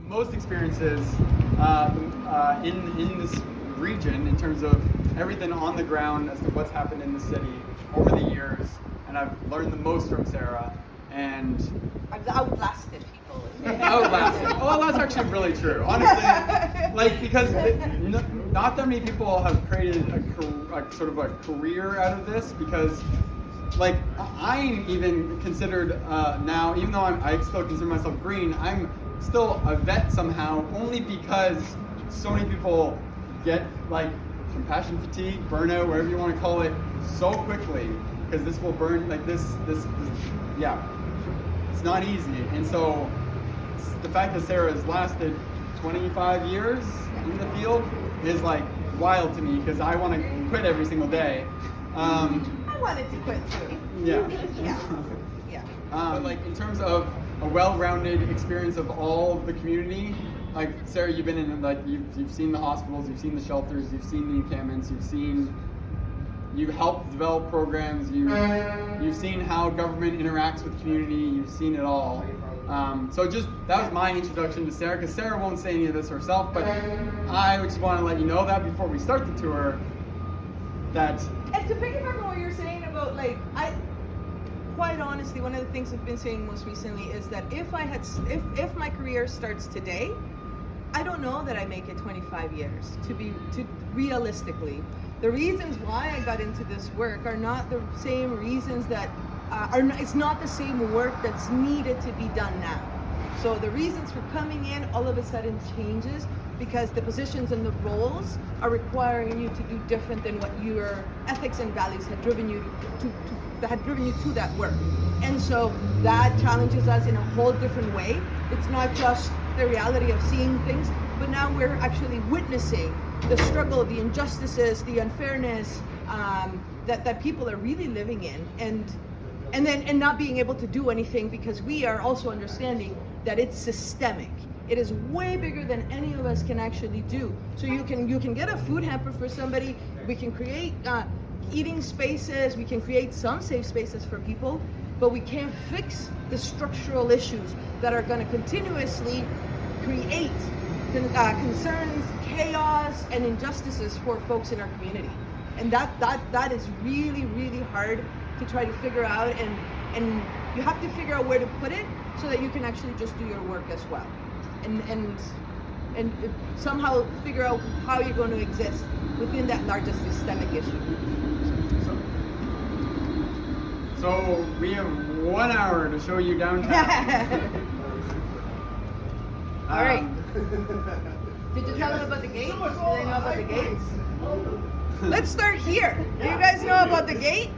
most experiences in this region in terms of everything on the ground as to what's happened in the city over the years, and I've learned the most from Sara. And I've outlasted people. outlasted. Oh, that's actually really true. Honestly, like because not that many people have created a sort of a career out of this, because like I'm even considered now, even though I still consider myself green, I'm still a vet somehow, only because so many people get like compassion fatigue, burnout, whatever you want to call it, so quickly, because this will burn like this, yeah, it's not easy. And so the fact that Sara has lasted 25 years in the field is like wild to me, because I want to quit every single day. I wanted to quit too. Yeah. Yeah. But like in terms of a well-rounded experience of all of the community, like Sara, you've been in, like you've seen the hospitals, you've seen the shelters, you've seen the encampments, you've helped develop programs, you've seen how government interacts with community, you've seen it all. So just that was my introduction to Sara, because Sara won't say any of this herself, but I just want to let you know that before we start the tour, that. And to piggyback on what you're saying about quite honestly, one of the things I've been saying most recently is that if my career starts today, I don't know that I make it 25 years. To realistically, the reasons why I got into this work are not the same reasons that it's not the same work that's needed to be done now. So the reasons for coming in all of a sudden changes because the positions and the roles are requiring you to do different than what your ethics and values had driven you to that work. And so that challenges us in a whole different way. It's not just the reality of seeing things, but now we're actually witnessing the struggle, the injustices, the unfairness that people are really living in, and not being able to do anything because we are also understanding that it's systemic. It is way bigger than any of us can actually do. So you can get a food hamper for somebody. We can create eating spaces. We can create some safe spaces for people, but we can't fix the structural issues that are going to continuously create concerns, chaos, and injustices for folks in our community. And that is really, really hard to try to figure out, and you have to figure out where to put it so that you can actually just do your work as well. And somehow figure out how you're going to exist within that larger systemic issue. So we have 1 hour to show you downtown. All right. Did you tell them about the gate? Do they know about the gates? Let's start here. Do you guys know about the gate?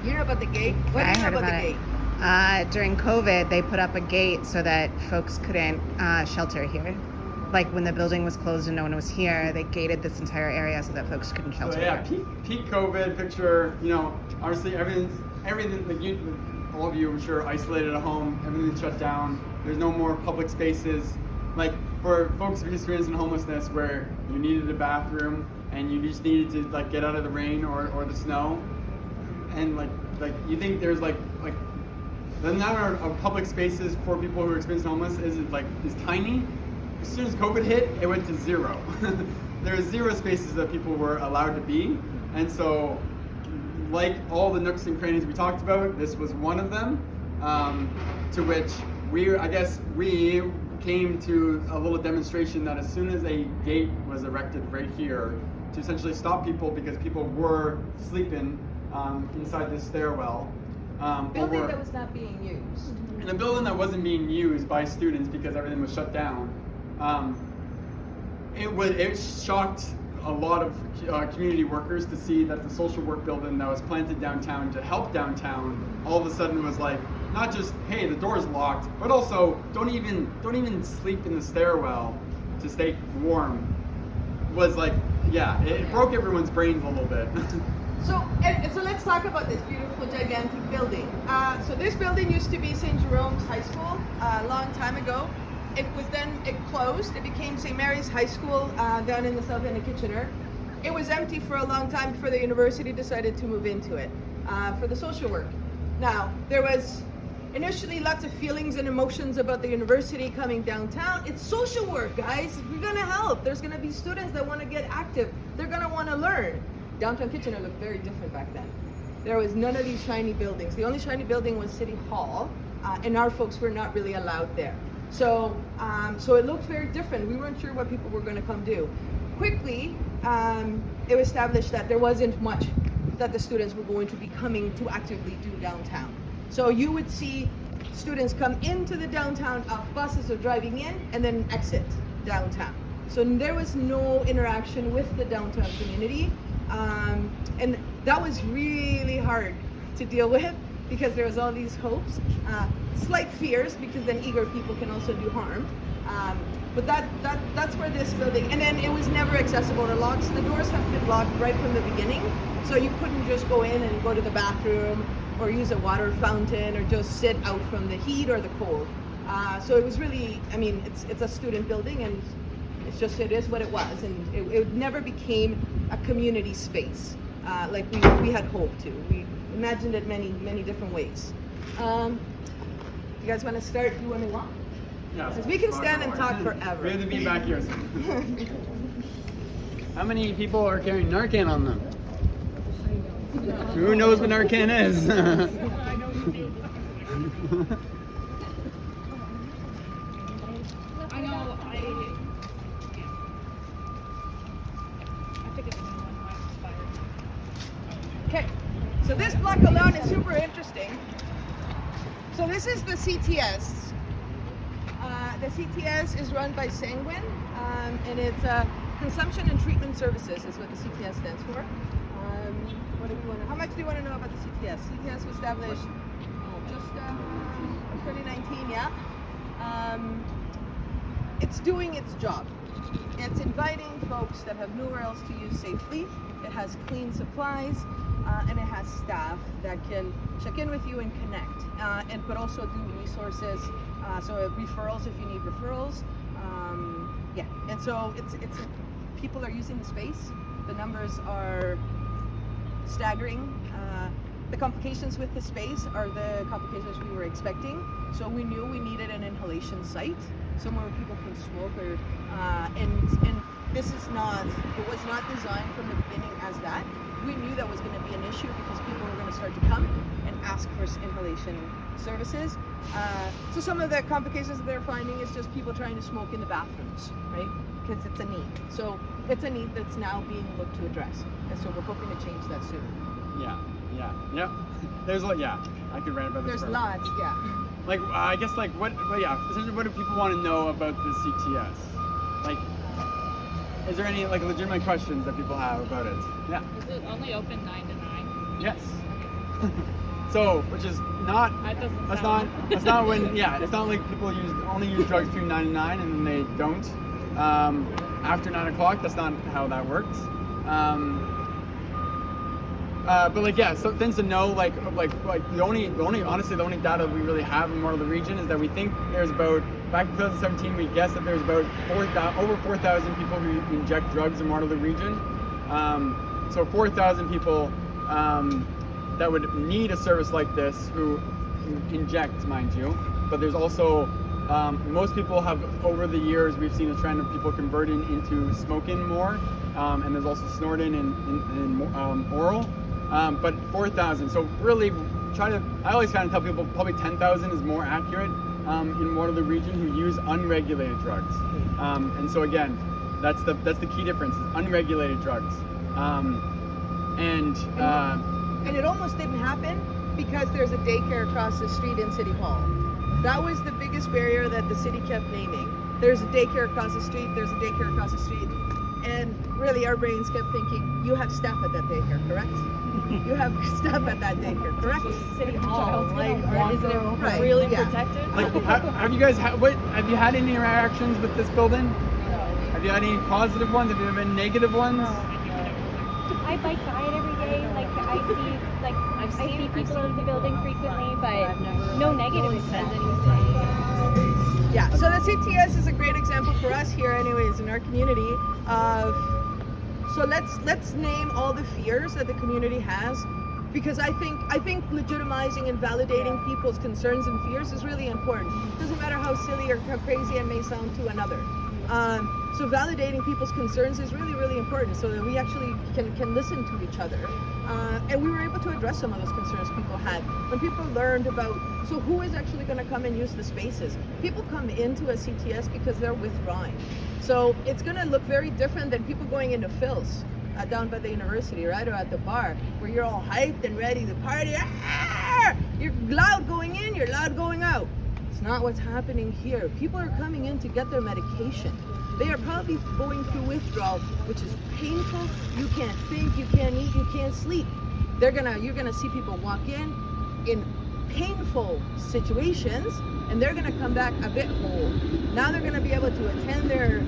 You know about the gate? What do you know about the gate? During COVID, they put up a gate so that folks couldn't shelter here. Like when the building was closed and no one was here, they gated this entire area so that folks couldn't shelter. So yeah, here. peak COVID picture. You know, obviously everything. Like all of you, I'm sure, isolated at home. Everything's shut down. There's no more public spaces. Like for folks experiencing homelessness, where you needed a bathroom and you just needed to like get out of the rain or the snow, and like you think there's like the number of public spaces for people who are experiencing homelessness is tiny. As soon as COVID hit, it went to zero. There are 0 spaces that people were allowed to be, and so like all the nooks and crannies we talked about, this was one of them, to which we came to a little demonstration that as soon as a gate was erected right here to essentially stop people because people were sleeping inside this stairwell. Building that was not being used. In a building that wasn't being used by students because everything was shut down. It shocked a lot of community workers to see that the social work building that was planted downtown to help downtown all of a sudden was like, not just, hey, the door's locked, but also don't even sleep in the stairwell to stay warm. Was like, yeah, it broke everyone's brains a little bit. So let's talk about this beautiful, gigantic building. So this building used to be St. Jerome's High School a long time ago. It closed. It became St. Mary's High School down in the south end of Kitchener. It was empty for a long time before the university decided to move into it for the social work. Now, there was initially lots of feelings and emotions about the university coming downtown. It's social work, guys. We're gonna help. There's gonna be students that want to get active. They're gonna want to learn. Downtown Kitchener looked very different back then. There was none of these shiny buildings. The only shiny building was City Hall, and our folks were not really allowed there. So it looked very different. We weren't sure what people were going to come do. Quickly, it was established that there wasn't much that the students were going to be coming to actively do downtown. So you would see students come into the downtown off buses or driving in and then exit downtown. So there was no interaction with the downtown community. And that was really hard to deal with because there was all these hopes, slight fears, because then eager people can also do harm. But that's where this building, and then it was never accessible to locks. The doors have been locked right from the beginning, so you couldn't just go in and go to the bathroom or use a water fountain or just sit out from the heat or the cold. So it was really, I mean, it's a student building, and it is what it was, and it never became a community space like we had hoped to. We imagined it many different ways. You guys want to start? You want to walk? Yeah. Because we can stand and talk forever. We have to be back here. How many people are carrying Narcan on them? Who knows what Narcan is? Okay, so this block alone is super interesting. So this is the CTS. The CTS is run by Sanguine, and it's Consumption and Treatment Services is what the CTS stands for. What do we want? How much do you want to know about the CTS? CTS was established just 2019, yeah. It's doing its job. It's inviting folks that have nowhere else to use safely. It has clean supplies, and it has staff that can check in with you and connect, and but also do resources. So referrals if you need referrals. Yeah, and so it's people are using the space. The numbers are staggering. The complications with the space are the complications we were expecting. So we knew we needed an inhalation site, somewhere where people can smoke, or and this is not, it was not designed from the beginning as that. We knew that was going to be an issue because people were going to start to come and ask for inhalation services. So some of the complications that they're finding is just people trying to smoke in the bathrooms, right? Because it's a need. So it's a need that's now being looked to address. And so we're hoping to change that soon. Yeah. There's I could rant about this. There's lots, yeah. Like I guess like essentially what do people want to know about the CTS? Like, is there any like legitimate questions that people have about it? Yeah. Is it only open 9 to 9? Yes. So, which is not. That's not when. Yeah, it's not like people only use drugs between 9 and 9, and then they don't after 9 o'clock. That's not how that works. But like so things to know like the only honestly the only data we really have in Waterloo region is that we think there's about, back in 2017 we guessed that there's about over 4,000 people who inject drugs in Waterloo region. So 4,000 people that would need a service like this who inject, mind you. But there's also most people have, over the years we've seen a trend of people converting into smoking more, and there's also snorting and oral. But 4,000. So really I always kind of tell people probably 10,000 is more accurate in Waterloo region who use unregulated drugs. And so again, that's the key difference, is unregulated drugs. And it almost didn't happen because there's a daycare across the street in City Hall. That was the biggest barrier that the city kept naming. There's a daycare across the street, there's a daycare across the street. And really our brains kept thinking, you have staff at that daycare, correct? You have staff at that daycare, correct? City Hall, like, isn't it right, really yeah. protected? like, have you guys have you had any interactions with this building? Have you had any positive ones? Have you had any negative ones? I bike by it every day. I see people in the building frequently, but no negative stuff. Yeah, so the CTS is a great example for us here anyways in our community of, so let's name all the fears that the community has because I think legitimizing and validating people's concerns and fears is really important. Doesn't matter how silly or how crazy it may sound to another. So validating people's concerns is really, really important, so that we actually can listen to each other. And we were able to address some of those concerns people had. When people learned about, so who is actually going to come and use the spaces? People come into a CTS because they're withdrawing. So it's going to look very different than people going into Phil's down by the university, right? Or at the bar, where you're all hyped and ready to party. Ah! You're loud going in, you're loud going out. It's not what's happening here. People are coming in to get their medication. They are probably going through withdrawal, which is painful. You can't think, you can't eat, you can't sleep. You're gonna see people walk in painful situations, and they're gonna come back a bit whole. Now they're gonna be able to attend their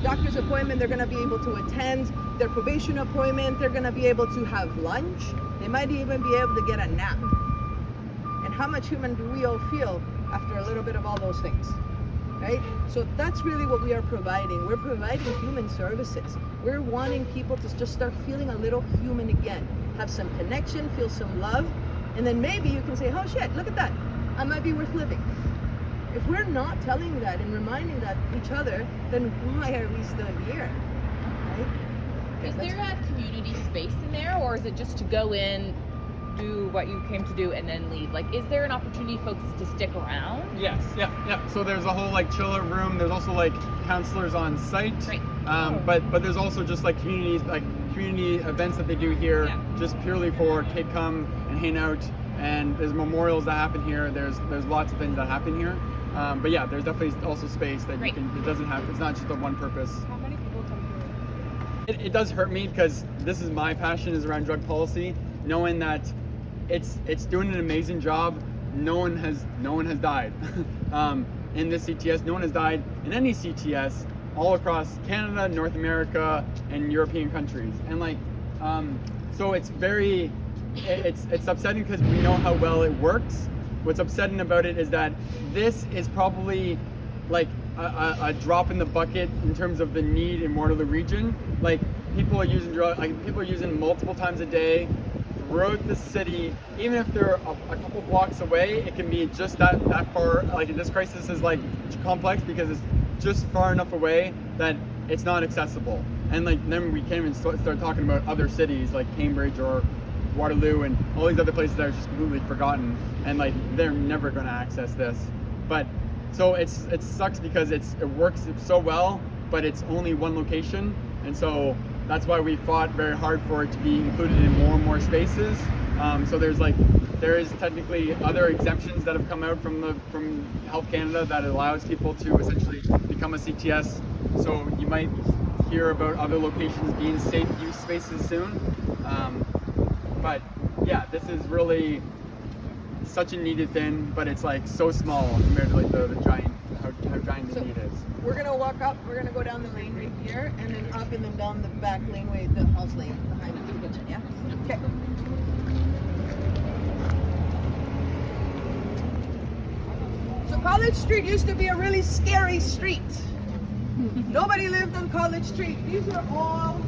doctor's appointment. They're gonna be able to attend their probation appointment. They're gonna be able to have lunch. They might even be able to get a nap. And how much human do we all feel after a little bit of all those things? Right? So that's really what we are providing. We're providing human services. We're wanting people to just start feeling a little human again, have some connection, feel some love, and then maybe you can say, oh shit, look at that, I might be worth living. If we're not telling that and reminding that each other, then why are we still here? Right? Is there a community space in there, or is it just to go in, do what you came to do, and then leave? Like, is there an opportunity for folks to stick around? Yes, yeah. So there's a whole like chiller room. There's also like counselors on site. Great. But there's also just like community events that they do here, just purely for kids come and hang out. And there's memorials that happen here. There's lots of things that happen here. But yeah, there's definitely also space that you can. It doesn't have. It's not just a one purpose. How many people come here? It does hurt me because this is my passion is around drug policy, knowing that it's doing an amazing job. No one has died in this CTS. No one has died in any CTS all across Canada, North America, and European countries. And like, so it's upsetting because we know how well it works. What's upsetting about it is that this is probably like a drop in the bucket in terms of the need in Waterloo region. Like people are using multiple times a day throughout the city. Even if they're a couple blocks away, it can be just that far. Like this crisis is like complex because it's just far enough away that it's not accessible. And like then we can't even start talking about other cities like Cambridge or Waterloo and all these other places that are just completely forgotten, and like they're never going to access this. But so it sucks because it works so well, but it's only one location, and so that's why we fought very hard for it to be included in more and more spaces. So there is technically other exemptions that have come out from Health Canada that allows people to essentially become a CTS. So you might hear about other locations being safe use spaces soon. But yeah, this is really such a needed thing, but it's like so small compared to like the giant, how giant the need is. We're gonna walk up, we're gonna go down the lane right here, and then up and then down the back laneway, the house lane behind the kitchen, yeah? Okay. So College Street used to be a really scary street. Nobody lived on College Street. These were all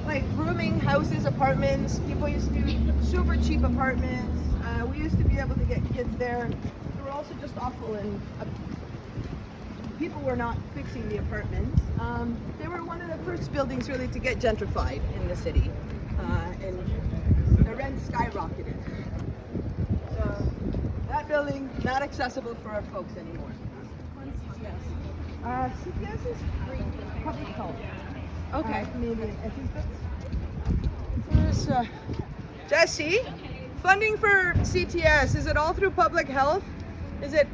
like rooming houses, apartments. People used to be super cheap apartments. We used to be able to get kids there. They were also just awful, and people were not fixing the apartments. They were one of the first buildings really to get gentrified in the city, and the rent skyrocketed. So that building not accessible for our folks anymore. CPS is free public health. Okay. Maybe I think that's. Jesse, funding for CTS, is it all through public health? Is it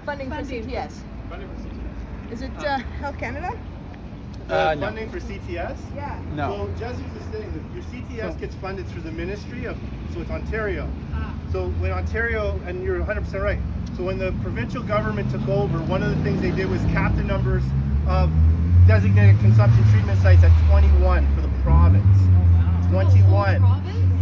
funding for CTS? Funding for CTS. Is it Health Canada? Funding for CTS? Yeah. No. Well, Jesse was just saying that your CTS gets funded through the Ministry of, so it's Ontario. So when Ontario, and you're 100% right, so when the provincial government took over, one of the things they did was cap the numbers of designated consumption treatment sites at 21 for the province. 21.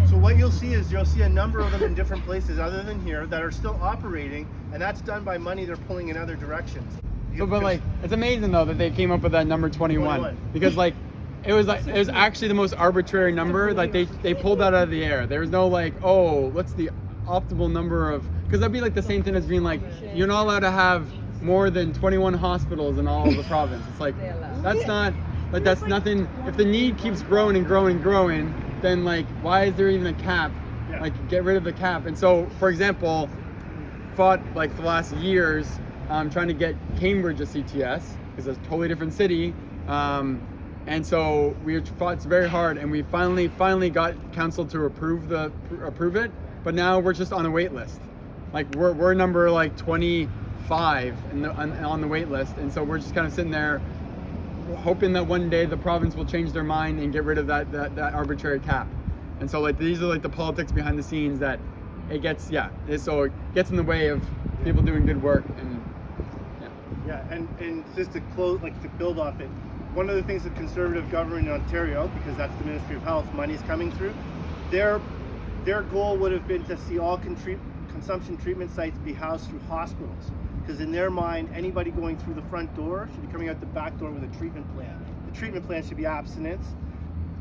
So what you'll see is a number of them in different places other than here that are still operating, and that's done by money they're pulling in other directions. So, but like, it's amazing though that they came up with that number 21. Because like, it was actually the most arbitrary number. Like they pulled that out of the air. There was no like, oh, what's the optimal number of, because that'd be like the same thing as being like, you're not allowed to have more than 21 hospitals in all of the province. It's like, that's not, like that's nothing. If the need keeps growing and growing and growing, then like, why is there even a cap? Like, get rid of the cap. And so, for example, fought like for the last years trying to get Cambridge a CTS, because it's a totally different city. And so we fought very hard, and we finally got council to approve it. But now we're just on a wait list. Like we're number like 25 on the wait list, and so we're just kind of sitting there, hoping that one day the province will change their mind and get rid of that arbitrary cap. And so like these are like the politics behind the scenes that it gets so it gets in the way of people doing good work. And and just to close, like to build off it, one of the things the Conservative government in Ontario, because that's the Ministry of Health, money's coming through, their goal would have been to see all consumption treatment sites be housed through hospitals, because in their mind, anybody going through the front door should be coming out the back door with a treatment plan. The treatment plan should be abstinence.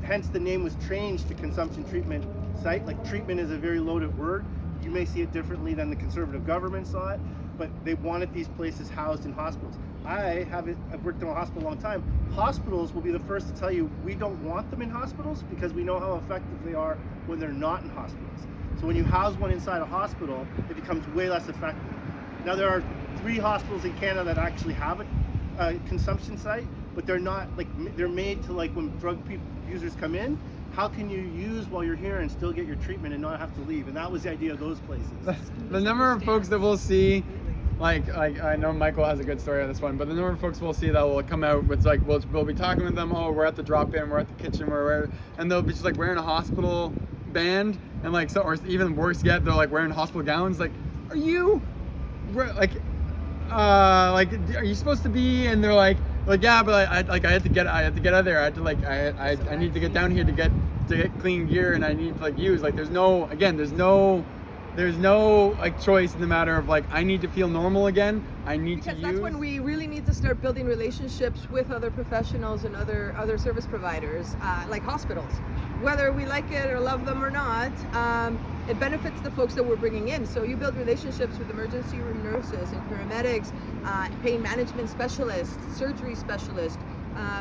Hence the name was changed to consumption treatment site. Like, treatment is a very loaded word. You may see it differently than the Conservative government saw it, but they wanted these places housed in hospitals. I've worked in a hospital a long time. Hospitals will be the first to tell you we don't want them in hospitals because we know how effective they are when they're not in hospitals. So when you house one inside a hospital, it becomes way less effective. Now there are 3 hospitals in Canada that actually have a consumption site, but they're not, like, they're made to, like, when drug users come in, how can you use while you're here and still get your treatment and not have to leave? And that was the idea of those places. The number of folks that we'll see, like I know Michael has a good story on this one, but the number of folks we'll see that will come out with, like, we'll be talking with them, oh, we're at the drop-in, we're at the kitchen, and they'll be just like wearing a hospital band, and like, so, or even worse yet, they're like wearing hospital gowns. Like, are you are you supposed to be? And they're like yeah, but I had to get out of there. I need to get down here to get clean gear, and I need to like use, like, there's no like choice in the matter of like, I need to feel normal again. I need to use. Because that's when we really need to start building relationships with other professionals and other service providers, like hospitals. Whether we like it or love them or not, it benefits the folks that we're bringing in. So you build relationships with emergency room nurses and paramedics, pain management specialists, surgery specialists.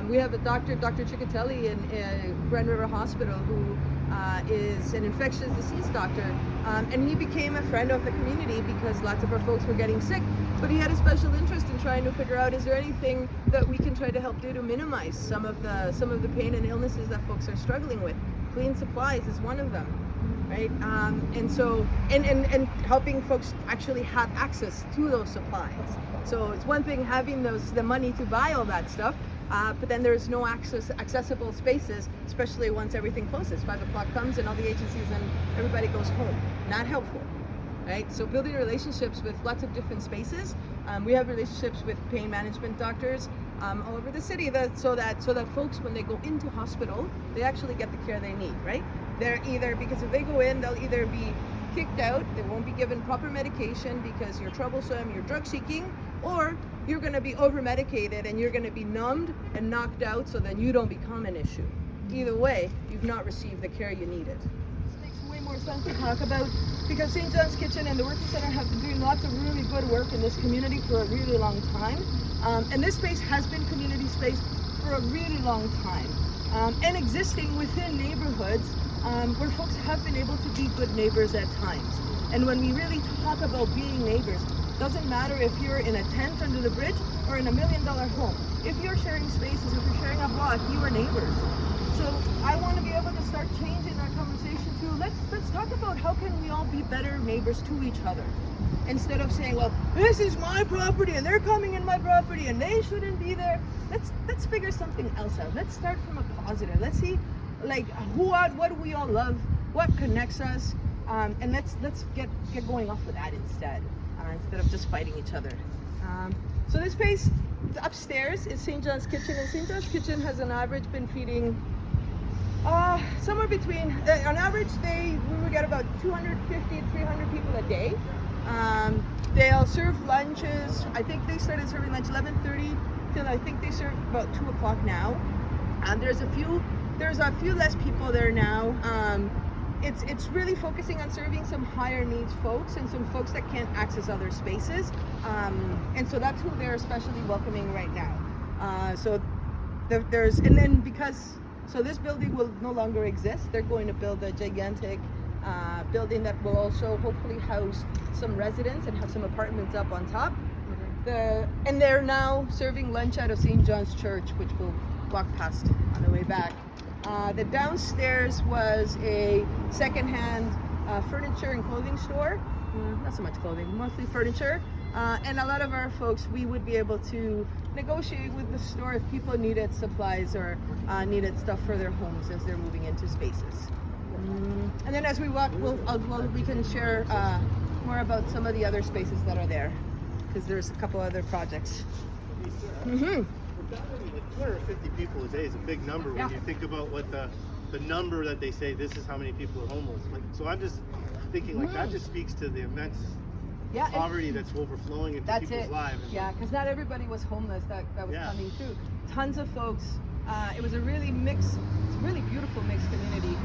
We have a Dr. Ciccatelli in Grand River Hospital, who is an infectious disease doctor, and he became a friend of the community because lots of our folks were getting sick, but he had a special interest in trying to figure out, is there anything that we can try to help do to minimize some of the pain and illnesses that folks are struggling with. Clean supplies is one of them, right? And so and helping folks actually have access to those supplies. So it's one thing having the money to buy all that stuff, but then there's no accessible spaces, especially once everything closes. 5 o'clock comes and all the agencies and everybody goes home. Not helpful, right? So building relationships with lots of different spaces. We have relationships with pain management doctors all over the city, so that folks, when they go into hospital, they actually get the care they need, right? They're either, because if they go in, they'll either be kicked out, they won't be given proper medication because you're troublesome, you're drug seeking, or you're going to be over medicated and you're going to be numbed and knocked out, so then you don't become an issue. Either way, you've not received the care you needed. This makes way more sense to talk about, because St. John's Kitchen and the Working Center have been doing lots of really good work in this community for a really long time. And this space has been community space for a really long time, and existing within neighborhoods where folks have been able to be good neighbors at times. And when we really talk about being neighbors, doesn't matter if you're in a tent under the bridge or in $1 million home. If you're sharing spaces, if you're sharing a block, you are neighbors. So I want to be able to start changing our conversation to, let's talk about how can we all be better neighbors to each other. Instead of saying, well, this is my property and they're coming in my property and they shouldn't be there. Let's figure something else out. Let's start from a positive. Let's see, like, what do we all love, what connects us, and let's get going off of that instead of just fighting each other. So this space upstairs is St. John's Kitchen, and St. John's Kitchen has on average been feeding somewhere between, on average we would get about 250 to 300 people a day. They'll serve lunches. I think they started serving lunch 11:30 till I think they serve about 2 o'clock now. There's a few less people there now. It's really focusing on serving some higher needs folks and some folks that can't access other spaces. And so that's who they're especially welcoming right now. So this building will no longer exist. They're going to build a gigantic building that will also hopefully house some residents and have some apartments up on top. And they're now serving lunch out of St. John's Church, which we'll walk past on the way back. The downstairs was a secondhand furniture and clothing store. Not so much clothing, mostly furniture. And a lot of our folks, we would be able to negotiate with the store if people needed supplies or needed stuff for their homes as they're moving into spaces. And then as we walk, we can share more about some of the other spaces that are there, because there's a couple other projects. 250 people a day is a big number when you think about what the number that they say this is how many people are homeless. Like, so I'm just thinking like that just speaks to the immense poverty that's overflowing into people's lives. Yeah, because not everybody was homeless that was coming through. Tons of folks. It was a really beautiful mixed community.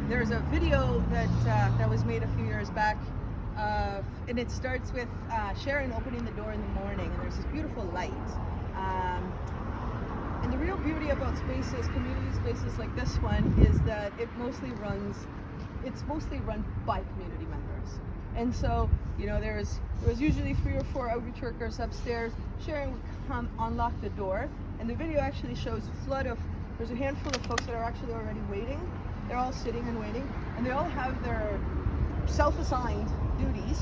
There's a video that was made a few years back, and it starts with Sharon opening the door in the morning, and there's this beautiful light. And the real beauty about spaces, community spaces like this one, is that it's mostly run by community members. And so, there was usually 3 or 4 outreach workers upstairs. Sharon would come unlock the door, and the video actually shows there's a handful of folks that are actually already waiting. They're all sitting and waiting, and they all have their self-assigned duties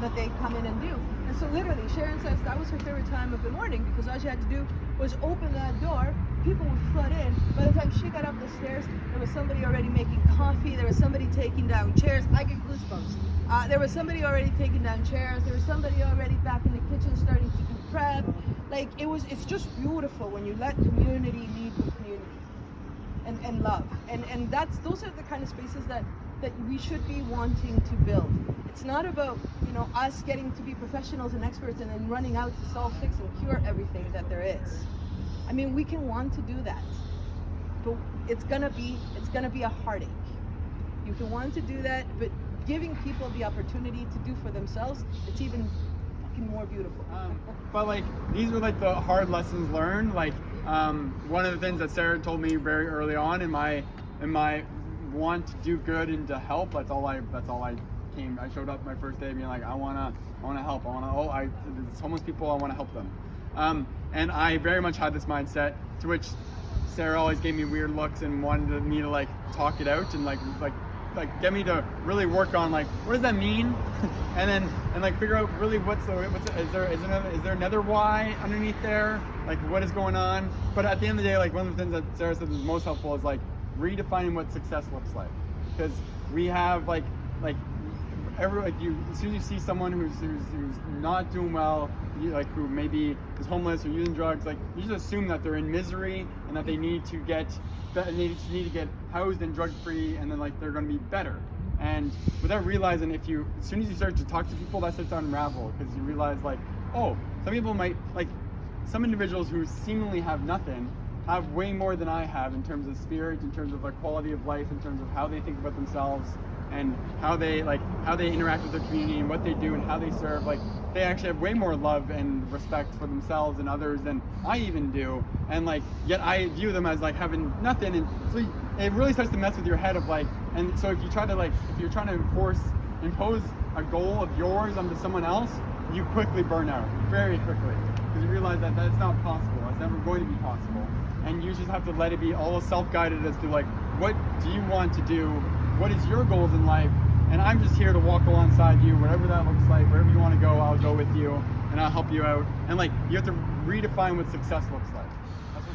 that they come in and do. And so literally, Sharon says that was her favorite time of the morning, because all she had to do was open that door, people would flood in. By the time she got up the stairs, there was somebody already making coffee, there was somebody taking down chairs. I get goosebumps. There was somebody already taking down chairs, there was somebody already back in the kitchen starting to do prep. Like, it's just beautiful when you let community lead with community and love. And those are the kind of spaces that we should be wanting to build. It's not about, us getting to be professionals and experts and then running out to solve, fix, and cure everything that there is. I mean, we can want to do that, but it's gonna be a heartache. You can want to do that, but giving people the opportunity to do for themselves, it's even fucking more beautiful. But like, these were like the hard lessons learned. Like, one of the things that Sara told me very early on in my want to do good and to help. That's all I came. I showed up my first day being like, I wanna help. There's homeless people. I wanna help them. And I very much had this mindset, to which Sara always gave me weird looks and wanted me to like talk it out and like get me to really work on like, what does that mean? and like figure out really is there another why underneath there? Like, what is going on? But at the end of the day, like, one of the things that Sara said was most helpful is like redefining what success looks like, because we have as soon as you see someone who's not doing well, who maybe is homeless or using drugs, like, you just assume that they're in misery and that they need to get housed and drug free, and then like they're going to be better. And without realizing, as soon as you start to talk to people, that starts to unravel, because you realize like, oh, some people might, like, some individuals who seemingly have nothing have way more than I have in terms of spirit, in terms of like quality of life, in terms of how they think about themselves and how they interact with their community and what they do and how they serve. Like, they actually have way more love and respect for themselves and others than I even do. And like, yet I view them as like having nothing. And so it really starts to mess with your head of like, and so if you're trying to impose a goal of yours onto someone else, you quickly burn out very quickly, because you realize that that's not possible. It's never going to be possible. And you just have to let it be all self-guided as to like, what do you want to do? What is your goals in life? And I'm just here to walk alongside you, wherever that looks like, wherever you want to go, I'll go with you and I'll help you out. And like, you have to redefine what success looks like. That's what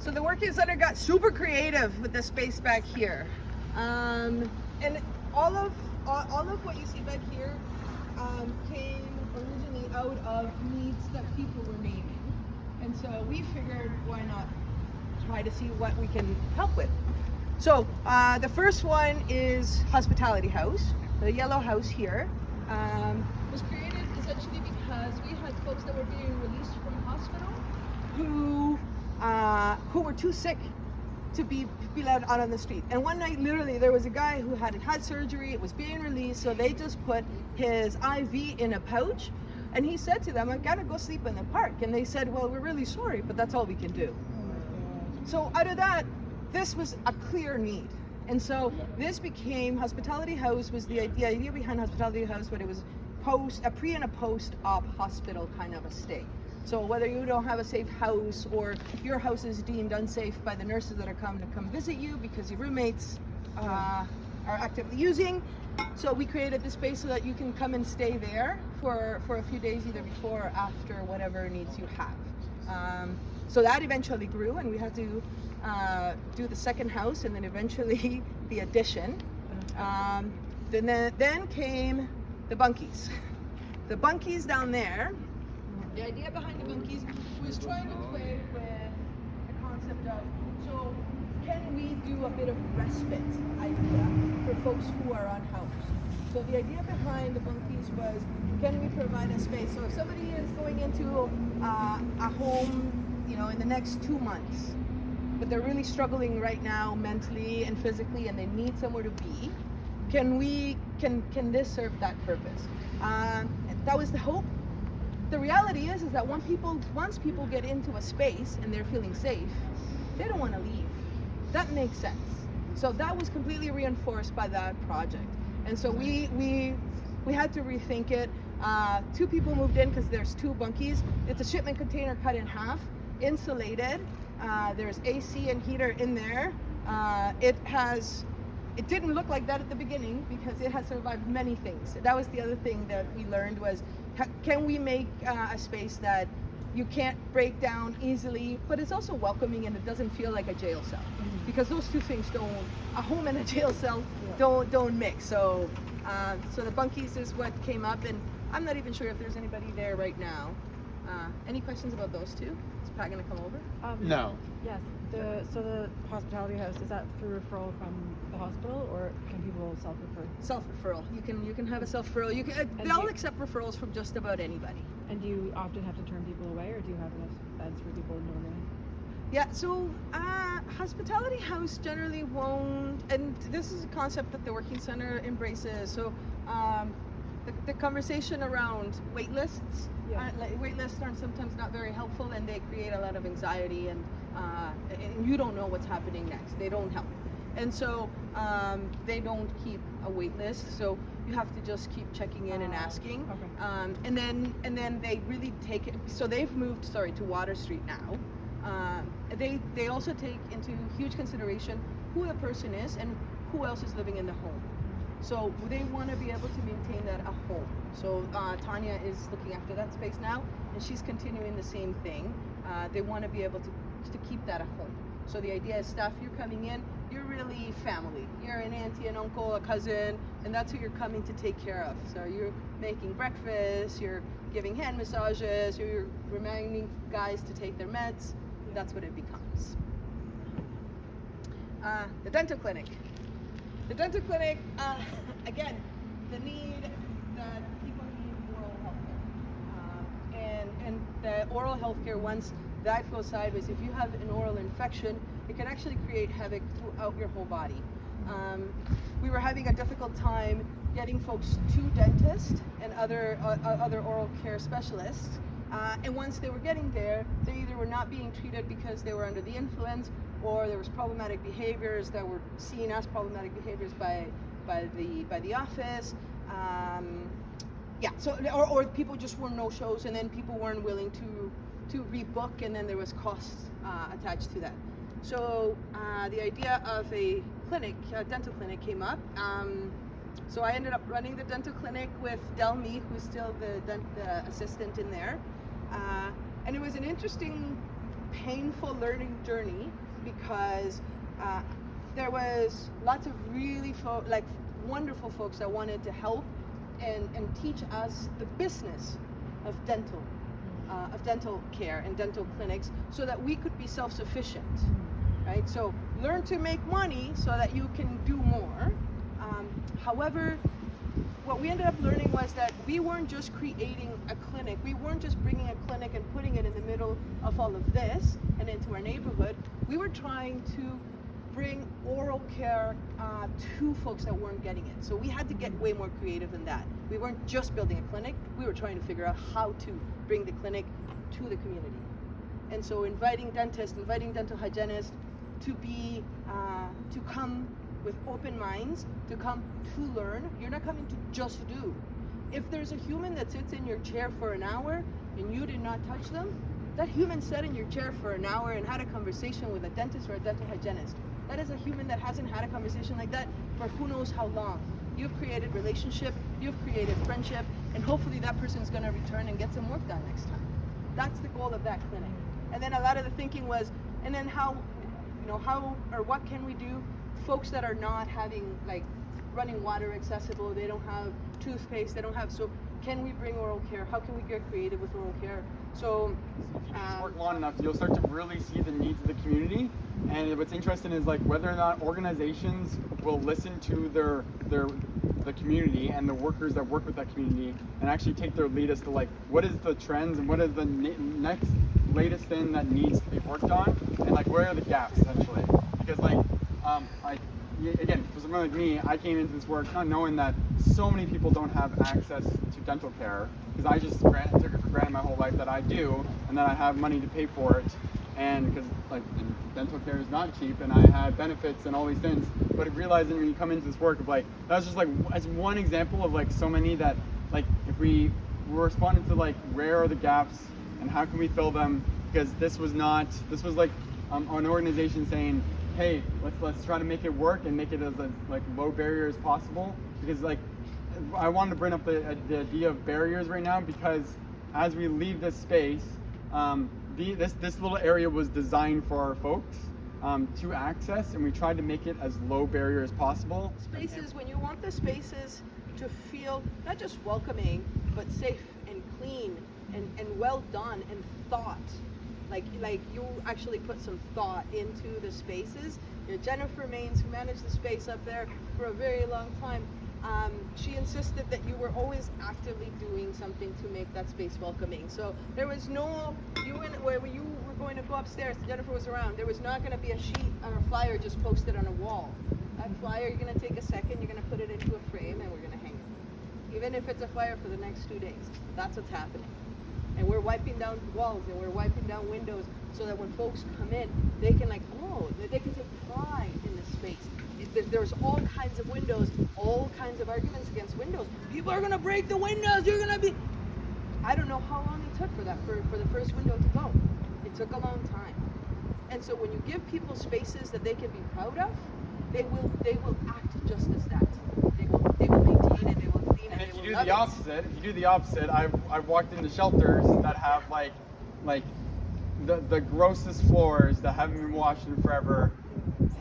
So the Working Center got super creative with the space back here, and all of what you see back here came originally out of needs that people were naming, and so we figured why not try to see what we can help with. So the first one is Hospitality House. The yellow house here was created essentially because we had folks that were being released from hospital who were too sick to be let out on the street. And one night, literally, there was a guy who had had surgery. It was being released, so they just put his IV in a pouch. And he said to them, "I gotta go sleep in the park." And they said, "Well, we're really sorry, but that's all we can do." So out of that, this was a clear need. And so this became Hospitality House. Was the idea behind Hospitality House, but it was a pre and a post-op hospital kind of a stay. So whether you don't have a safe house or your house is deemed unsafe by the nurses that are coming to come visit you because your roommates are actively using, so we created this space so that you can come and stay there for a few days, either before or after whatever needs you have. So that eventually grew, and we had to do the second house and then eventually the addition. Then came the bunkies. The bunkies down there. The idea behind the bunkies was trying to play with the concept of, so can we do a bit of respite idea for folks who are unhoused? So the idea behind the bunkies was, can we provide a space? So if somebody is going into a home, in the next 2 months, but they're really struggling right now mentally and physically, and they need somewhere to be, can this serve that purpose? That was the hope. The reality is that once people get into a space and they're feeling safe, they don't want to leave. That makes sense. So that was completely reinforced by that project. And so we had to rethink it. 2 people moved in because there's 2 bunkies. It's a shipment container cut in half, insulated. There's AC and heater in there. It didn't look like that at the beginning because it has survived many things. That was the other thing that we learned was, can we make a space that you can't break down easily, but it's also welcoming and it doesn't feel like a jail cell? Because those two things a home and a jail cell don't mix. So the bunkies is what came up, and I'm not even sure if there's anybody there right now. Any questions about those two? Is Pat gonna come over? No. Yes. So the hospitality house, is that through referral from the hospital, or can people self-refer? Self-referral. You can have a self-referral. They'll accept referrals from just about anybody. And do you often have to turn people away, or do you have enough beds for people normally? Yeah, so Hospitality House generally won't, and this is a concept that the Working Center embraces. So the conversation around wait lists, wait lists are sometimes not very helpful, and they create a lot of anxiety, and you don't know what's happening next. They don't help. And so they don't keep a wait list, so you have to just keep checking in and asking. Okay. And then they really take it. So they've moved, to Water Street now. They also take into huge consideration who the person is and who else is living in the home. So they want to be able to maintain that a home. So Tanya is looking after that space now, and she's continuing the same thing. They want to be able to keep that a home. So the idea is, staff, you're coming in, you're really family. You're an auntie, an uncle, a cousin, and that's who you're coming to take care of. So you're making breakfast, you're giving hand massages, you're reminding guys to take their meds. That's what it becomes. The dental clinic. The dental clinic, again, the need that people need oral health care. And the oral health care, once that goes sideways, if you have an oral infection, it can actually create havoc throughout your whole body. We were having a difficult time getting folks to dentists and other oral care specialists. And once they were getting there, they either were not being treated because they were under the influence, or there was problematic behaviors that were seen as problematic behaviors by the office. Or people just were no-shows, and then people weren't willing to rebook, and then there was costs attached to that. So the idea of a dental clinic came up. So I ended up running the dental clinic with Delmi, who's still the assistant in there. And it was an interesting painful learning journey because there was lots of really wonderful folks that wanted to help and teach us the business of dental care and dental clinics so that we could be self-sufficient, right? So learn to make money so that you can do more. However, what we ended up learning was that we weren't just creating a clinic. We weren't just bringing a clinic and putting it in the middle of all of this and into our neighborhood. We were trying to bring oral care to folks that weren't getting it. So we had to get way more creative than that. We weren't just building a clinic. We were trying to figure out how to bring the clinic to the community. And so inviting dentists, inviting dental hygienists to be, to come with open minds, to come to learn. You're not coming to just do. If there's a human that sits in your chair for an hour and you did not touch them, that human sat in your chair for an hour and had a conversation with a dentist or a dental hygienist. That is a human that hasn't had a conversation like that for who knows how long. You've created relationship, you've created friendship, and hopefully that person is going to return and get some work done next time. That's the goal of that clinic. And then a lot of the thinking was, and then how or what can we do? Folks that are not having running water accessible, they don't have toothpaste, they don't have soap. Can we bring oral care? How can we get creative with oral care? So if you just work long enough, you'll start to really see the needs of the community. And what's interesting is whether or not organizations will listen to the community and the workers that work with that community and actually take their lead as to what is the trends and what is the next latest thing that needs to be worked on, and where are the gaps essentially. Because again, for someone like me, I came into this work not knowing that so many people don't have access to dental care, because I just took it for granted my whole life that I do, and that I have money to pay for it, and because dental care is not cheap, and I had benefits and all these things. But realizing when you come into this work of that's just as one example of so many that if we were responding to where are the gaps and how can we fill them, because this was an organization saying, hey, let's try to make it work and make it as low barrier as possible, because I wanted to bring up the idea of barriers right now, because as we leave this space, this little area was designed for our folks to access, and we tried to make it as low barrier as possible. Spaces, when you want the spaces to feel not just welcoming, but safe and clean and well done and thought. Like you actually put some thought into the spaces. Jennifer Maines, who managed the space up there for a very long time, she insisted that you were always actively doing something to make that space welcoming. So there was where you were going to go upstairs, Jennifer was around, there was not going to be a sheet or a flyer just posted on a wall. That flyer, you're going to take a second, you're going to put it into a frame, and we're going to hang it. Even if it's a flyer for the next 2 days, that's what's happening. And we're wiping down walls and we're wiping down windows so that when folks come in, they can they can take pride in the space. There's all kinds of windows, all kinds of arguments against windows. People are gonna break the windows. You're gonna be. I don't know how long it took for the first window to go. It took a long time. And so when you give people spaces that they can be proud of, they will act just as that. They will maintain it. They will clean it. And if you do the opposite, I've walked into shelters that have the grossest floors that haven't been washed in forever,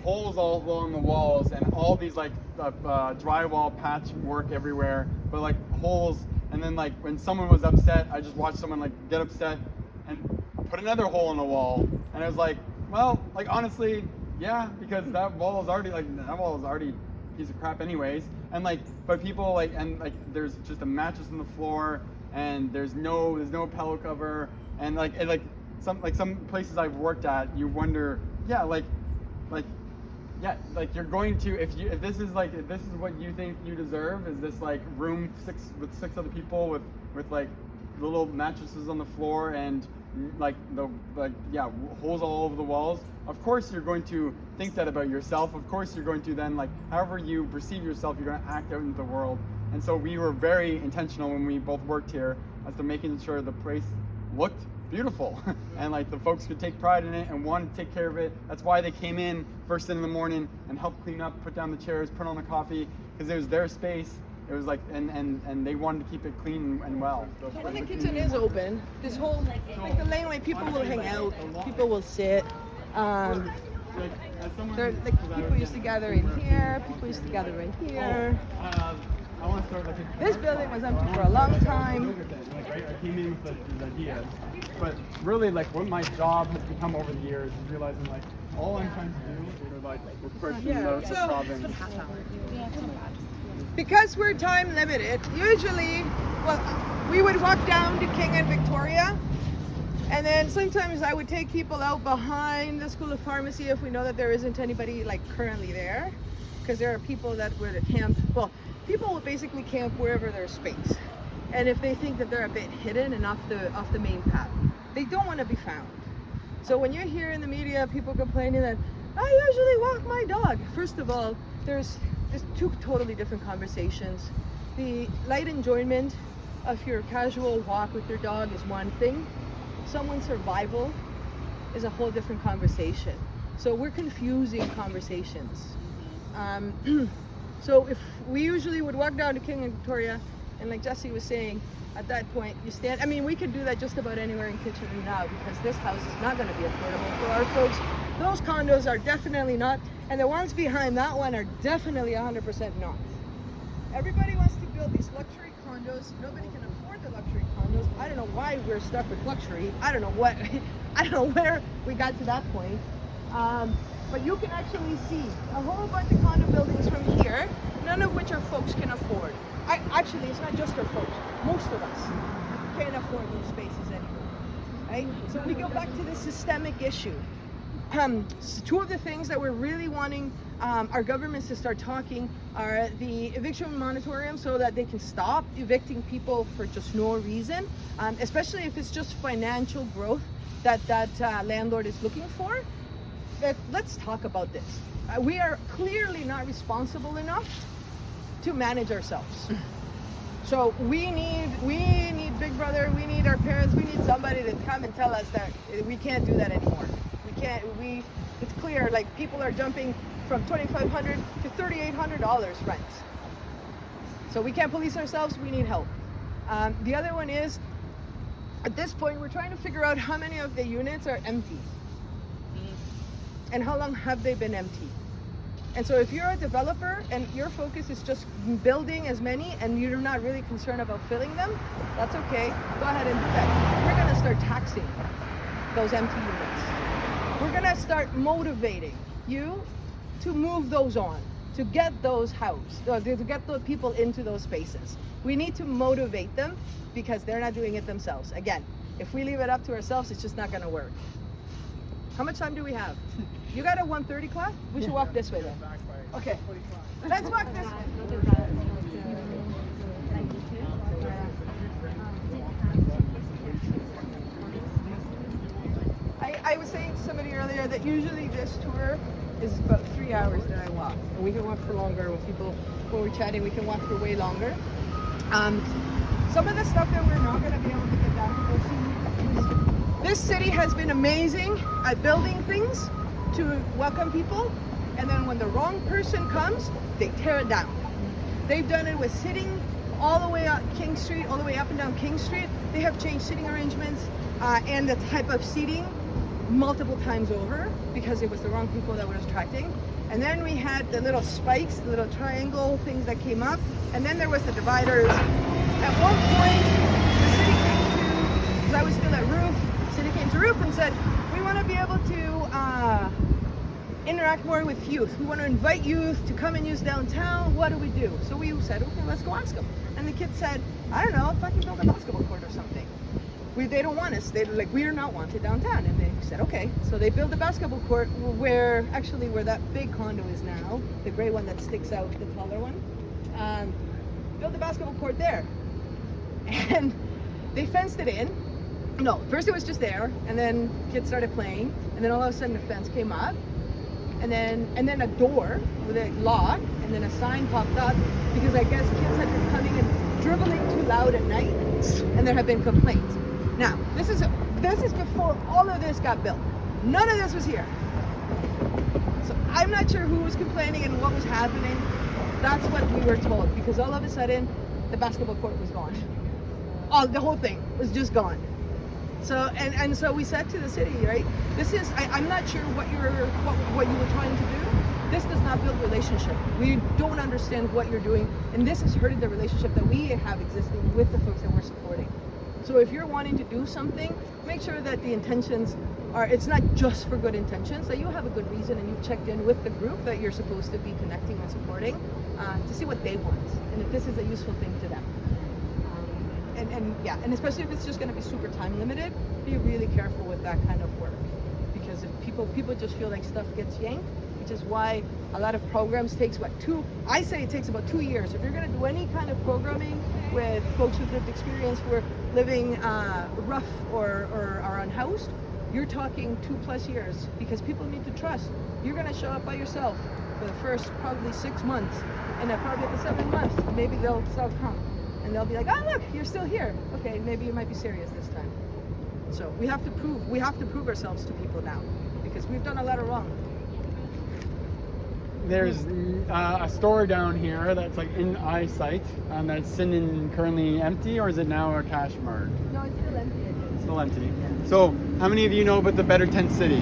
holes all along the walls, and all these drywall patchwork everywhere, but holes. And then when someone was upset, I just watched someone get upset and put another hole in the wall, and I was honestly, yeah, because that wall is already a piece of crap anyways. And but people there's just a mattress on the floor, and there's no pillow cover, and some places I've worked at, you wonder, yeah, you're going to, if this is what you think you deserve, is this room with six other people with little mattresses on the floor and holes all over the walls. Of course you're going to think that about yourself. Of course you're going to then however you perceive yourself, you're going to act out into the world. And so we were very intentional when we both worked here as to making sure the place looked beautiful and the folks could take pride in it and wanted to take care of it. That's why they came in first thing in the morning and helped clean up, put down the chairs, put on the coffee, because it was their space. It was like, and they wanted to keep it clean and well. So When the kitchen is open, this whole, like the laneway, people will hang out, people will sit. Like, as someone There, who- like people used to gather in here, people used to gather right here. I want to start like a, This building was empty for a long time. Like, right, I came in with these ideas, but really, like, what my job has become over the years is realizing, like, all I'm trying to do is like push the So- province. Because we're time limited, usually, well, we would walk down to King and Victoria, and then sometimes I would take people out behind the School of Pharmacy if we know that there isn't anybody like currently there, because there are people that would camp. Well, people will basically camp wherever there's space, and if they think that they're a bit hidden and off the main path, they don't want to be found. So when you hear in the media people complaining that I usually walk my dog, first of all, there's two totally different conversations. The light enjoyment of your casual walk with your dog is one thing. Someone's survival is a whole different conversation. So we're confusing conversations. So if we usually would walk down to King and Victoria, and like Jesse was saying, at that point you stand, I mean, we could do that just about anywhere in Kitchener now, because this house is not going to be affordable for our folks. Those condos are definitely not, and the ones behind that one are definitely 100% not. Everybody wants to build these luxury condos. Nobody can afford the luxury condos. I don't know why we're stuck with luxury. I don't know where we got to that point. But you can actually see a whole bunch of condo buildings from here, none of which our folks can afford. Actually, it's not just our folks. Most of us can't afford those spaces anymore, right? So we go back to the systemic issue. Two of the things that we're really wanting our governments to start talking are the eviction moratorium, so that they can stop evicting people for just no reason, especially if it's just financial growth that landlord is looking for. Let's talk about this. We are clearly not responsible enough to manage ourselves. So we need Big Brother, we need our parents, we need somebody to come and tell us that we can't do that anymore. It's clear, like people are jumping from $2,500 to $3,800 rent. So we can't police ourselves, we need help. The other one is, at this point, we're trying to figure out how many of the units are empty. And how long have they been empty? And so if you're a developer and your focus is just building as many and you're not really concerned about filling them, that's okay. Go ahead and do that. We're gonna start taxing those empty units. We're gonna start motivating you to move those on, to get those housed, to get the people into those spaces. We need to motivate them because they're not doing it themselves. Again, if we leave it up to ourselves, it's just not gonna work. How much time do we have? You got a 1:30 class? We should walk this way then. Okay. Let's walk this way. I was saying to somebody earlier that usually this tour is about 3 hours that I walk. And we can walk for longer when we're chatting, we can walk for way longer. Some of the stuff that we're not gonna be able to get down to this city has been amazing at building things to welcome people, and then when the wrong person comes, they tear it down. They've done it with sitting all the way up King Street, all the way up and down King Street. They have changed sitting arrangements and the type of seating multiple times over because it was the wrong people that were attracting. And then we had the little spikes, the little triangle things that came up, and then there was the dividers. At one point, the city came to, because I was still at Roof, city came to Roof and said, we want to be able to interact more with youth. We want to invite youth to come and use downtown. What do we do? So we said, okay, let's go ask them. And the kids said, I don't know, fucking build a basketball court or something. They don't want us. They're like, we are not wanted downtown. And they said, okay. So they built a basketball court where that big condo is now, the gray one that sticks out, the taller one. Built a basketball court there. And they fenced it in. No, first it was just there, and then kids started playing, and then all of a sudden the fence came up, and then a door with a lock, and then a sign popped up because I guess kids had been coming and dribbling too loud at night, and there have been complaints. Now, this is before all of this got built. None of this was here. So I'm not sure who was complaining and what was happening, That's what we were told, because all of a sudden the basketball court was gone. The whole thing was just gone. So and so we said to the city, right? This is I'm not sure what you were trying to do. This does not build relationship. We don't understand what you're doing, and this is hurting the relationship that we have existing with the folks that we're supporting. So if you're wanting to do something, make sure that the intentions are, it's not just for good intentions, that you have a good reason and you've checked in with the group that you're supposed to be connecting and supporting to see what they want and if this is a useful thing to them. And especially if it's just going to be super time limited, be really careful with that kind of work, because if people just feel like stuff gets yanked, which is why a lot of programs takes I say it takes about 2 years. If you're going to do any kind of programming with folks with lived experience who are living rough or are unhoused, you're talking 2+ years, because people need to trust. You're going to show up by yourself for the first probably 6 months, and then probably at the 7th month, maybe they'll come. And they'll be like, oh look, you're still here. Okay, maybe you might be serious this time. So we have to prove ourselves to people now, because we've done a lot of wrong. There's a store down here that's like in eyesight, that's sitting currently empty, or is it now a cash mart? No, it's still empty. It's still empty. So how many of you know about the Better Tent City?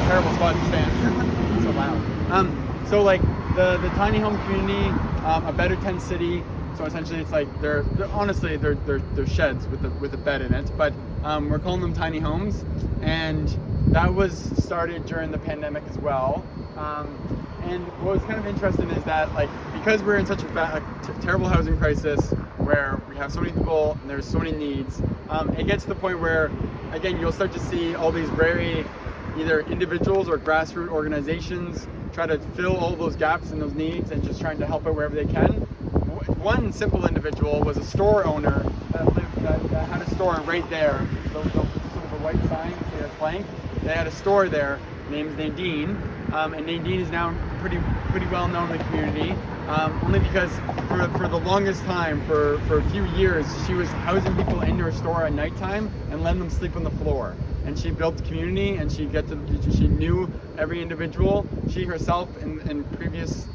Terrible spot to stand. So loud. So like the tiny home community, a Better Tent City. So essentially, it's like they're honestly sheds with a bed in it, but we're calling them tiny homes, and that was started during the pandemic as well. And what was kind of interesting is that, like, because we're in such a terrible housing crisis, where we have so many people and there's so many needs, it gets to the point where, again, you'll start to see all these very either individuals or grassroots organizations try to fill all those gaps and those needs and just trying to help out wherever they can. One simple individual was a store owner that had a store right there. So the white sign, see that's blank. They had a store there named Nadine, and Nadine is now pretty well known in the community. Only because for the longest time, for a few years, she was housing people in her store at nighttime and letting them sleep on the floor. And she built community, and she knew every individual. She herself, in previous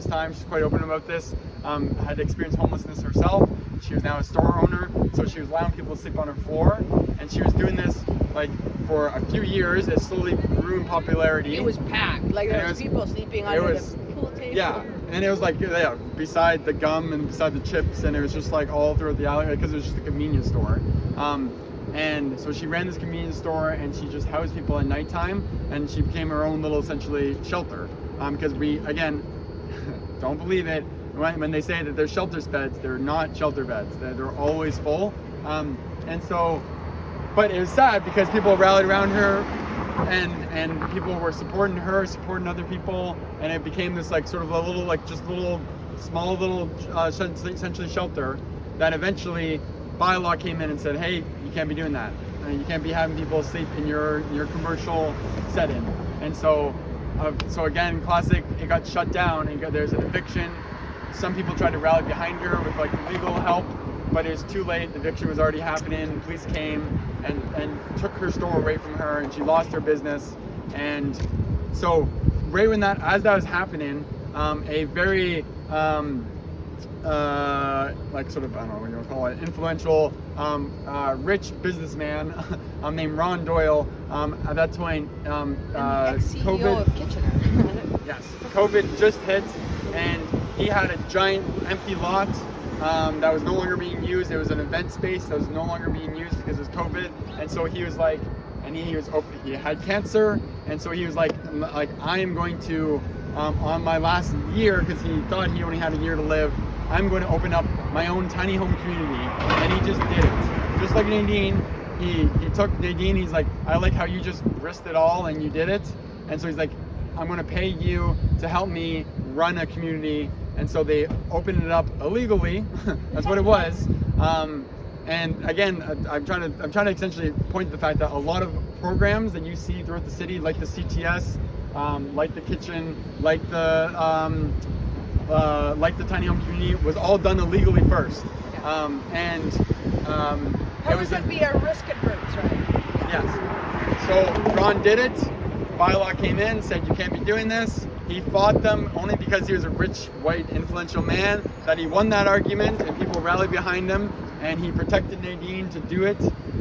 times, she's quite open about this, had experienced homelessness herself. She was now a store owner, so she was allowing people to sleep on her floor, and she was doing this like for a few years. It slowly grew in popularity. It was packed. Like there was people sleeping under the pool table. Yeah, and it was like beside the gum and beside the chips, and it was just like all throughout the alley because it was just a convenience store. And so she ran this convenience store, and she just housed people at nighttime, and she became her own little, essentially, shelter. Because we, again, don't believe it, when they say that they're shelter beds, they're not shelter beds. They're always full. And so, but it was sad because people rallied around her, and people were supporting her, supporting other people, and it became this like sort of a little, small little, essentially shelter that eventually bylaw came in and said, hey, you can't be doing that. You can't be having people sleep in your commercial setting. And so again, classic, it got shut down, and there's an eviction. Some people tried to rally behind her with like legal help, but it was too late. The eviction was already happening. The police came and took her store away from her, and she lost her business. And so right when as that was happening, a very like sort of, I don't know what you want to call it, influential, rich businessman named Ron Doyle. At that point, ex-CEO of Kitchener. Yes, COVID just hit, and he had a giant empty lot that was no longer being used. It was an event space that was no longer being used because it was COVID, and so he was like, and he had cancer, and so he was like I am going to, on my last year, because he thought he only had a year to live, I'm going to open up my own tiny home community, and he just did it. Just like Nadine, he took Nadine, he's like, I like how you just risked it all and you did it, and so he's like, I'm going to pay you to help me run a community, and so they opened it up illegally. That's what it was. And again, I'm trying to essentially point to the fact that a lot of programs that you see throughout the city, like the CTS, like the kitchen, like the tiny home community, was all done illegally first. It was be a risk at Burt's, right? Yes. So Ron did it bylaw came in, said you can't be doing this. He fought them only because he was a rich, white, influential man, that he won that argument and people rallied behind him, and he protected Nadine to do it,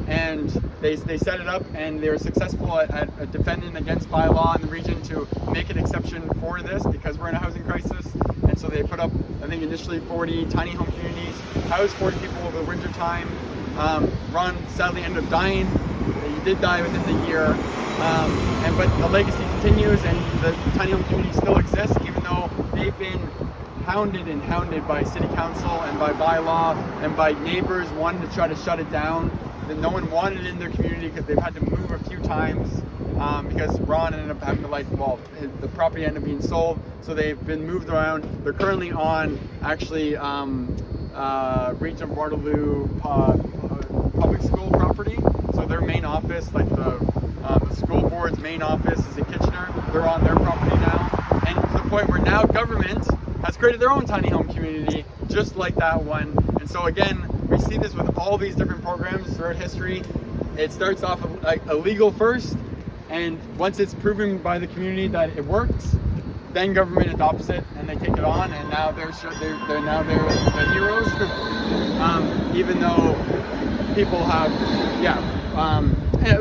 and they set it up, and they were successful at defending against bylaw in the region to make an exception for this because we're in a housing crisis. And so they put up, I think initially 40 tiny home communities, housed 40 people over the winter time. Ron sadly ended up dying. He did die within the year. But the legacy continues, and the tiny home community still exists, even though they've been hounded and hounded by city council and by bylaw and by neighbors wanting to try to shut it down. That no one wanted it in their community because they've had to move a few times because Ron ended up having to the property ended up being sold, so they've been moved around. They're currently on actually Region of Waterloo public school property, so their main office, like the school board's main office is in Kitchener. They're on their property now, and to the point where now government has created their own tiny home community just like that one. And so again, we see this with all these different programs throughout history. It starts off like illegal first, and once it's proven by the community that it works, then government adopts it and they take it on, and now they're the heroes. Even though people have,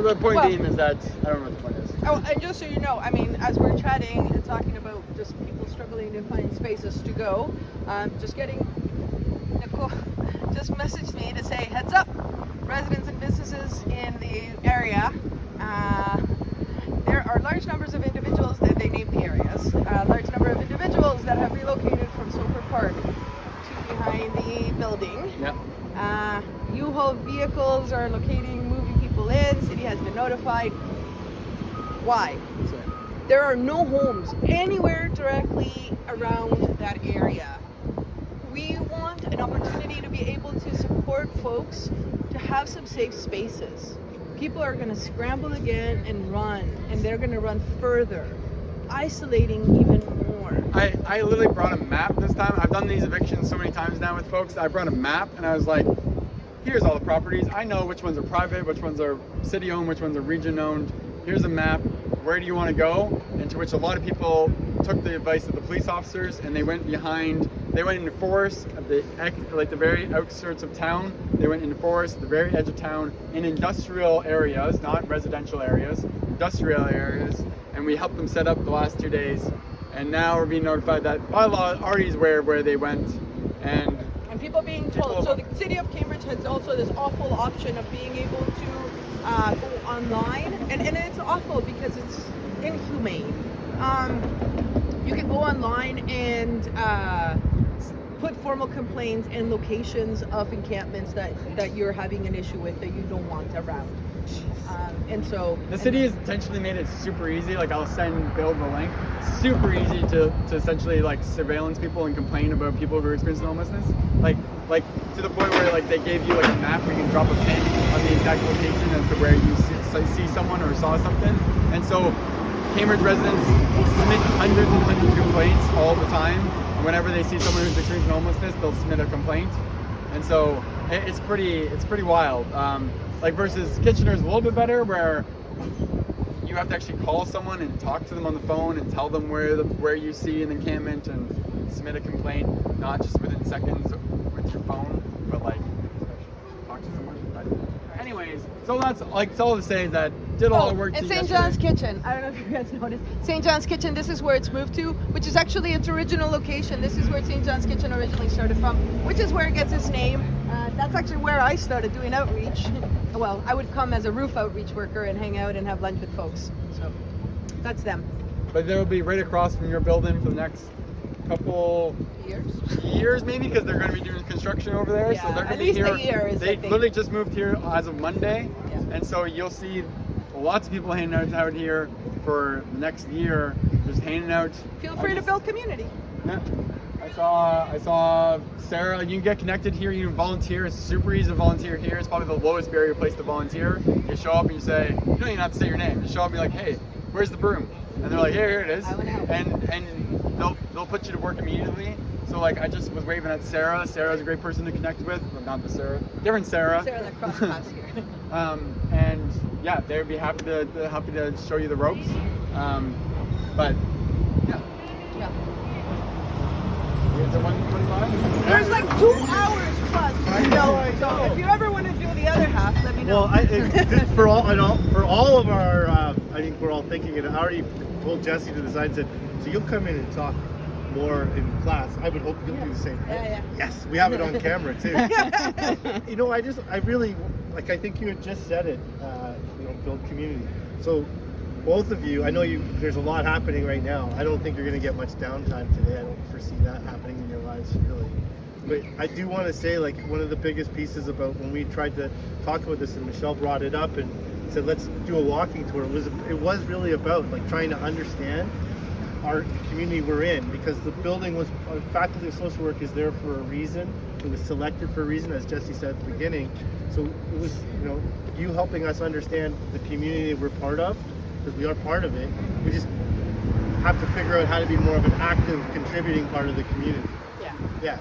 the point being is that I don't know what the point is. Oh, and just so you know, I mean, as we're chatting and talking about just people struggling to find spaces to go, Nicole just messaged me to say, heads up, residents and businesses in the area, there are large numbers of individuals that they named the areas, large number of individuals that have relocated from Soper Park to behind the building. Yep. U-Haul vehicles are moving people in, city has been notified. Why? There are no homes anywhere directly around that area. We want an opportunity to be able to support folks to have some safe spaces. People are going to scramble again and run, and they're going to run further, isolating even more. I literally brought a map this time. I've done these evictions so many times now with folks. I brought a map and I was like, here's all the properties. I know which ones are private, which ones are city owned, which ones are region owned. Here's a map. Where do you want to go? And to which a lot of people took the advice of the police officers, and they went into forest at the very outskirts of town. They went into forest at the very edge of town in industrial areas, not residential areas, industrial areas. And we helped them set up the last 2 days. And now we're being notified that bylaw already is where they went. And people being told. So the city of Cambridge has also this awful option of being able to go online, and it's awful because it's inhumane. You can go online and put formal complaints and locations of encampments that you're having an issue with that you don't want around. And so the city has intentionally made it super easy. Like I'll send Bill the link. Super easy to essentially like surveillance people and complain about people who are experiencing homelessness. Like to the point where like they gave you like a map where you can drop a pin on the exact location as to where you see someone or saw something. And so Cambridge residents submit hundreds and hundreds of complaints all the time. And whenever they see someone who's experiencing homelessness, they'll submit a complaint. And so it's pretty wild. Like versus Kitchener's a little bit better, where you have to actually call someone and talk to them on the phone and tell them where you see an encampment and submit a complaint, not just within seconds with your phone, but like talk to someone. But anyways, so that's all to say is that did all the work. It's St. John's Kitchen. I don't know if you guys noticed. St. John's Kitchen, this is where it's moved to, which is actually its original location. This is where St. John's Kitchen originally started from, which is where it gets its name. That's actually where I started doing outreach. Well, I would come as a roof outreach worker and hang out and have lunch with folks. So that's them. But they'll be right across from your building for the next couple years maybe, because they're going to be doing construction over there. Yeah, so they're going at to be least here. a year is they I think. literally just moved here as of Monday, Yeah. and so you'll see lots of people hanging out here for the next year, just hanging out. Feel free to build community. Yeah. I saw Sara. You can get connected here. You can volunteer. It's super easy to volunteer here. It's probably the lowest barrier place to volunteer. You show up and you say, you don't even have to say your name. You show up and be like, hey, where's the broom? And they're like, here it is. I would help. And they'll put you to work immediately. So like I just was waving at Sara. Sara's a great person to connect with. Well, not the Sara, different Sara. Sarah that crossed paths here. And yeah, they would be happy to show you the ropes. But yeah. Is it 1:25? There's like 2 hours plus. I know. So if you ever want to do the other half, let me know. Well, just for all of our, I think we're all thinking it. I already told Jesse to the side and said, so you'll come in and talk more in class. I would hope you'll do the same. Yeah. Yes, we have it on camera too. You know, I really, like, I think you had just said it, build community. So both of you, I know there's a lot happening right now. I don't think you're going to get much downtime today. I don't foresee that happening in your lives, really. But I do want to say, like, one of the biggest pieces about when we tried to talk about this, and Michelle brought it up and said, let's do a walking tour. It was really about, like, trying to understand our community we're in, because the building was, faculty of social work is there for a reason. It was selected for a reason, as Jesse said at the beginning. So it was, you helping us understand the community we're part of, because we are part of it. We just have to figure out how to be more of an active, contributing part of the community. Yeah.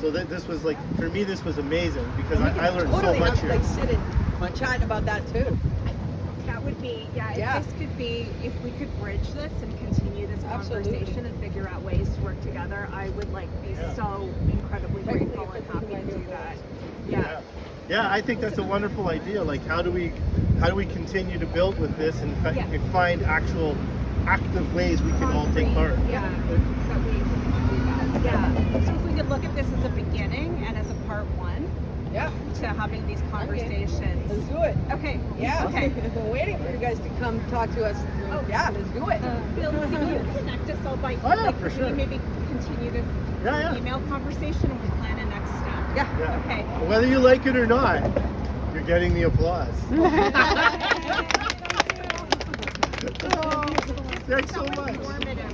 So this was, like, for me, this was amazing, because I learned totally so much here. Like, sit and chat about that too. That would be, if this could be, if we could bridge this and continue this conversation Absolutely. and figure out ways to work together, I would be so incredibly grateful and happy to do that. Yeah, I think that's a wonderful idea. Like, how do we continue to build with this and find actual active ways we can all take part? Yeah, that ways we can do that. Yeah. So if we could look at this as a beginning and as a part one to having these conversations. Let's do it. Okay. Yeah. Okay. I've been waiting for you guys to come talk to us. Oh. Yeah, let's do it. Bill, can you connect us all by for sure. can we maybe continue this email conversation and we plan a next step? Yeah. Okay. Whether you like it or not, you're getting the applause. Thanks so much. Informative.